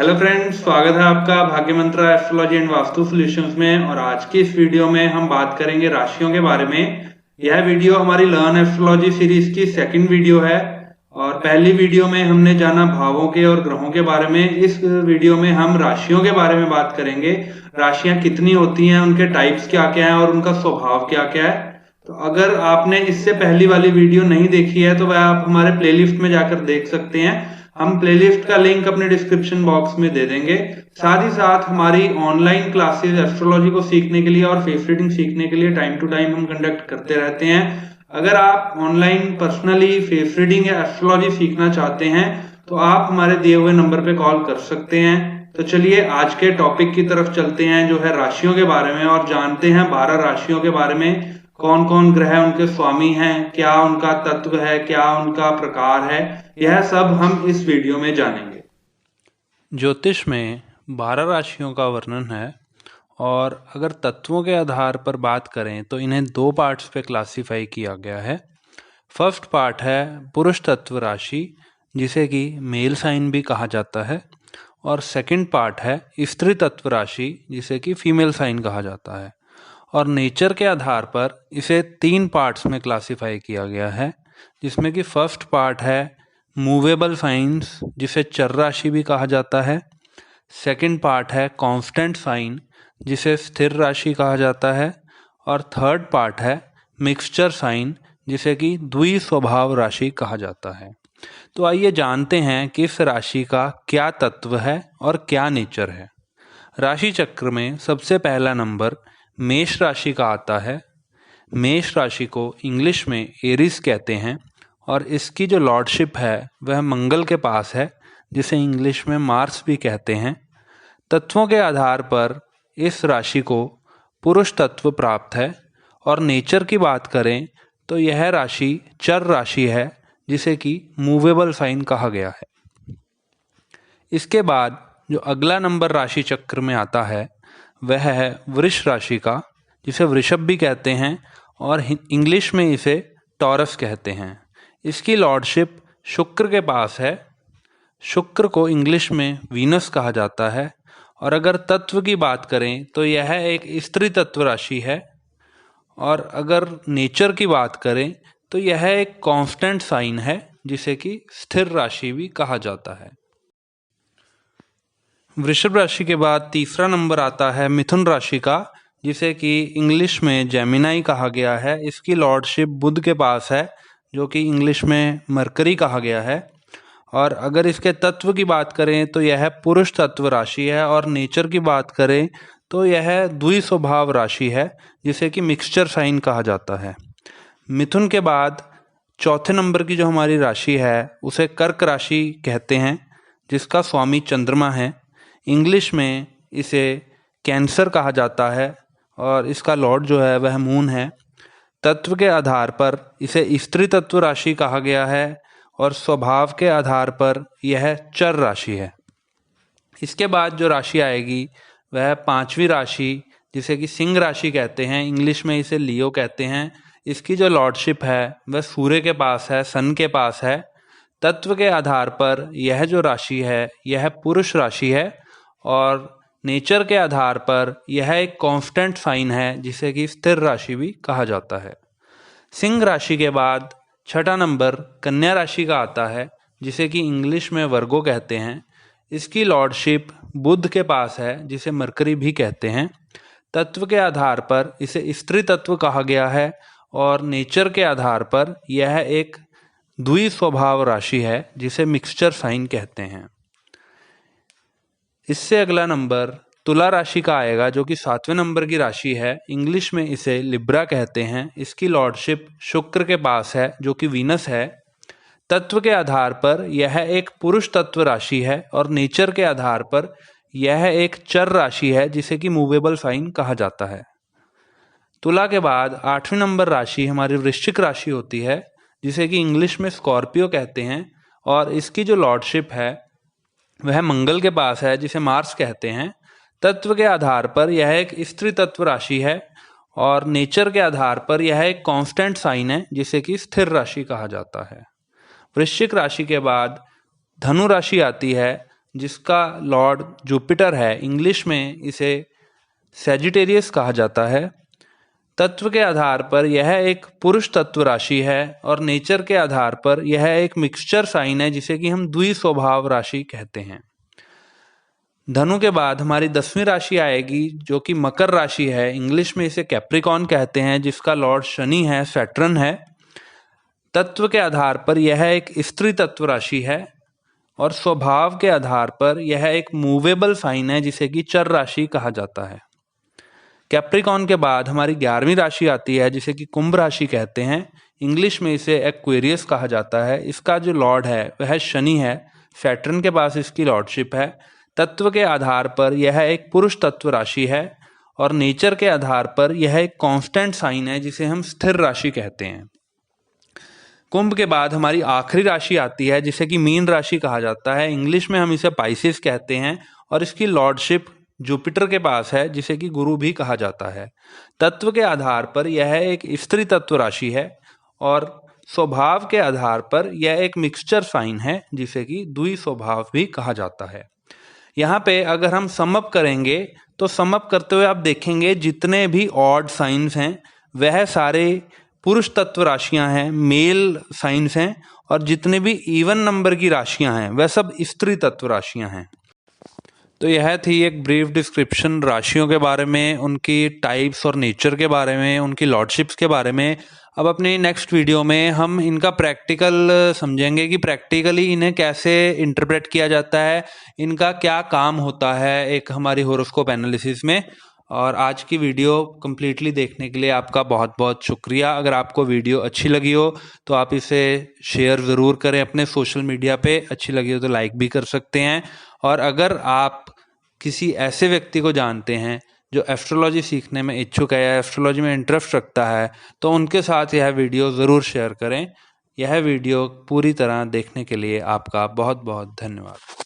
Hello friends, स्वागत है आपका भाग्य मंत्रा एस्ट्रोलॉजी एंड वास्तु सॉल्यूशंस में। और आज की इस वीडियो में हम बात करेंगे राशियों के बारे में। यह वीडियो हमारी लर्न एस्ट्रोलॉजी सीरीज की सेकंड वीडियो है। और पहली वीडियो में हमने जाना भावों के और ग्रहों के बारे में। इस वीडियो में हम राशियों के बारे में बात करेंगे। राशियां कितनी होती हैं, उनके टाइप्स क्या क्या हैं और उनका स्वभाव क्या क्या है। तो अगर आपने इससे पहली वाली वीडियो नहीं देखी है तो वह आप हमारे प्लेलिस्ट में जाकर देख सकते हैं। हम प्लेलिस्ट का लिंक अपने डिस्क्रिप्शन बॉक्स में दे देंगे। साथ ही साथ हमारी ऑनलाइन क्लासेस एस्ट्रोलॉजी को सीखने के लिए और फेस रीडिंग सीखने के लिए टाइम टू टाइम हम कंडक्ट करते रहते हैं। अगर आप ऑनलाइन पर्सनली फेस रीडिंग या एस्ट्रोलॉजी सीखना चाहते हैं तो आप हमारे दिए हुए नंबर पे कॉल कर सकते हैं। तो चलिए आज के टॉपिक की तरफ चलते हैं, जो है राशियों के बारे में, और जानते हैं 12 राशियों के बारे में। कौन कौन ग्रह उनके स्वामी हैं, क्या उनका तत्व है, क्या उनका प्रकार है, यह सब हम इस वीडियो में जानेंगे। ज्योतिष में 12 राशियों का वर्णन है और अगर तत्वों के आधार पर बात करें तो इन्हें दो पार्ट्स पे क्लासिफाई किया गया है। फर्स्ट पार्ट है पुरुष तत्व राशि, जिसे कि मेल साइन भी कहा जाता है, और सेकंड पार्ट है स्त्री तत्व राशि, जिसे कि फीमेल साइन कहा जाता है। और नेचर के आधार पर इसे 3 पार्ट्स में क्लासिफाई किया गया है, जिसमें कि फर्स्ट पार्ट है मूवेबल साइंस, जिसे चर राशि भी कहा जाता है। सेकंड पार्ट है कांस्टेंट साइन, जिसे स्थिर राशि कहा जाता है। और थर्ड पार्ट है मिक्सचर साइन, जिसे कि द्वि स्वभाव राशि कहा जाता है। तो आइए जानते हैं कि इस राशि का क्या तत्व है और क्या नेचर है। राशि चक्र में सबसे पहला नंबर मेष राशि का आता है। मेष राशि को इंग्लिश में एरिस कहते हैं और इसकी जो लॉर्डशिप है वह मंगल के पास है, जिसे इंग्लिश में मार्स भी कहते हैं। तत्वों के आधार पर इस राशि को पुरुष तत्व प्राप्त है। और नेचर की बात करें तो यह राशि चर राशि है, जिसे कि मूवेबल साइन कहा गया है। इसके बाद जो अगला नंबर राशि चक्र में आता है वह है वृष राशि का, जिसे वृषभ भी कहते हैं और इंग्लिश में इसे टॉरस कहते हैं। इसकी लॉर्डशिप शुक्र के पास है। शुक्र को इंग्लिश में वीनस कहा जाता है। और अगर तत्व की बात करें तो यह एक स्त्री तत्व राशि है। और अगर नेचर की बात करें तो यह एक कांस्टेंट साइन है, जिसे कि स्थिर राशि भी कहा जाता है। वृषभ राशि के बाद तीसरा नंबर आता है मिथुन राशि का, जिसे कि इंग्लिश में जेमिनाई कहा गया है। इसकी लॉर्डशिप बुध के पास है, जो कि इंग्लिश में मरकरी कहा गया है। और अगर इसके तत्व की बात करें तो यह पुरुष तत्व राशि है। और नेचर की बात करें तो यह द्वि स्वभाव राशि है, जिसे कि मिक्सचर साइन कहा जाता है। मिथुन के बाद चौथे नंबर की जो हमारी राशि है उसे कर्क राशि कहते हैं, जिसका स्वामी चंद्रमा है। इंग्लिश में इसे कैंसर कहा जाता है और इसका लॉर्ड जो है वह मून है। तत्व के आधार पर इसे स्त्री तत्व राशि कहा गया है और स्वभाव के आधार पर यह चर राशि है। इसके बाद जो राशि आएगी वह पांचवी राशि, जिसे कि सिंह राशि कहते हैं। इंग्लिश में इसे लियो कहते हैं। इसकी जो लॉर्डशिप है वह सूर्य के पास है, सन के पास है। तत्व के आधार पर यह जो राशि है यह पुरुष राशि है। और नेचर के आधार पर यह एक कांस्टेंट साइन है, जिसे कि स्थिर राशि भी कहा जाता है। सिंह राशि के बाद छठा नंबर कन्या राशि का आता है, जिसे कि इंग्लिश में वर्गो कहते हैं। इसकी लॉर्डशिप बुध के पास है, जिसे मरकरी भी कहते हैं। तत्व के आधार पर इसे स्त्री तत्व कहा गया है और नेचर के आधार पर यह एक द्वि स्वभाव राशि है, जिसे मिक्सचर साइन कहते हैं। इससे अगला नंबर तुला राशि का आएगा, जो कि 7वें नंबर की राशि है। इंग्लिश में इसे लिब्रा कहते हैं। इसकी लॉर्डशिप शुक्र के पास है, जो कि वीनस है। तत्व के आधार पर यह एक पुरुष तत्व राशि है और नेचर के आधार पर यह एक चर राशि है, जिसे कि मूवेबल साइन कहा जाता है। तुला के बाद 8वें नंबर राशि हमारी वृश्चिक राशि होती है, जिसे कि इंग्लिश में स्कॉर्पियो कहते हैं। और इसकी जो लॉर्डशिप है वह मंगल के पास है, जिसे मार्स कहते हैं। तत्व के आधार पर यह एक स्त्री तत्व राशि है और नेचर के आधार पर यह एक कांस्टेंट साइन है, जिसे कि स्थिर राशि कहा जाता है। वृश्चिक राशि के बाद धनु राशि आती है, जिसका लॉर्ड जुपिटर है, इंग्लिश में इसे सैजिटेरियस कहा जाता है। तत्व के आधार पर यह एक पुरुष तत्व राशि है और नेचर के आधार पर यह एक मिक्सचर साइन है जिसे कि हम द्विस्वभाव राशि कहते हैं। धनु के बाद हमारी 10वीं राशि आएगी जो कि मकर राशि है, इंग्लिश में इसे कैप्रिकॉर्न कहते हैं, जिसका लॉर्ड शनि है, सैटर्न है। तत्व के आधार पर यह एक स्त्री तत्व राशि है और स्वभाव के आधार पर यह एक मूवेबल साइन है जिसे कि चर राशि कहा जाता है। कैप्रिकॉर्न के बाद हमारी 11वीं राशि आती है जिसे कि कुंभ राशि कहते हैं, इंग्लिश में इसे एक्वेरियस कहा जाता है। इसका जो लॉर्ड है वह शनि है, सैटर्न के पास इसकी लॉर्डशिप है। तत्व के आधार पर यह एक पुरुष तत्व राशि है और नेचर के आधार पर यह एक कांस्टेंट साइन है जिसे हम स्थिर राशि कहते हैं। कुंभ के बाद हमारी आखिरी राशि आती है जिसे कि मीन राशि कहा जाता है, इंग्लिश में हम इसे पाइसेस कहते हैं और इसकी लॉर्डशिप जुपिटर के पास है जिसे कि गुरु भी कहा जाता है। तत्व के आधार पर यह एक स्त्री तत्व राशि है और स्वभाव के आधार पर यह एक मिक्सचर साइन है जिसे कि द्विस्वभाव भी कहा जाता है। यहाँ पे अगर हम समअप करेंगे तो समअप करते हुए आप देखेंगे जितने भी ऑड साइंस हैं वह सारे पुरुष तत्व राशियां हैं, मेल साइंस हैं, और जितने भी इवन नंबर की राशियां हैं वह सब स्त्री तत्व राशियां हैं। तो यह थी एक ब्रीफ डिस्क्रिप्शन राशियों के बारे में, उनकी टाइप्स और नेचर के बारे में, उनकी लॉर्डशिप्स के बारे में। अब अपनी नेक्स्ट वीडियो में हम इनका प्रैक्टिकल समझेंगे कि प्रैक्टिकली इन्हें कैसे इंटरप्रेट किया जाता है, इनका क्या काम होता है एक हमारी होरोस्कोप एनालिसिस में। और आज की वीडियो कम्प्लीटली देखने के लिए आपका बहुत बहुत शुक्रिया। अगर आपको वीडियो अच्छी लगी हो तो आप इसे शेयर ज़रूर करें अपने सोशल मीडिया पे, अच्छी लगी हो तो लाइक भी कर सकते हैं। और अगर आप किसी ऐसे व्यक्ति को जानते हैं जो एस्ट्रोलॉजी सीखने में इच्छुक है या एस्ट्रोलॉजी में इंटरेस्ट रखता है तो उनके साथ यह वीडियो ज़रूर शेयर करें। यह वीडियो पूरी तरह देखने के लिए आपका बहुत बहुत धन्यवाद।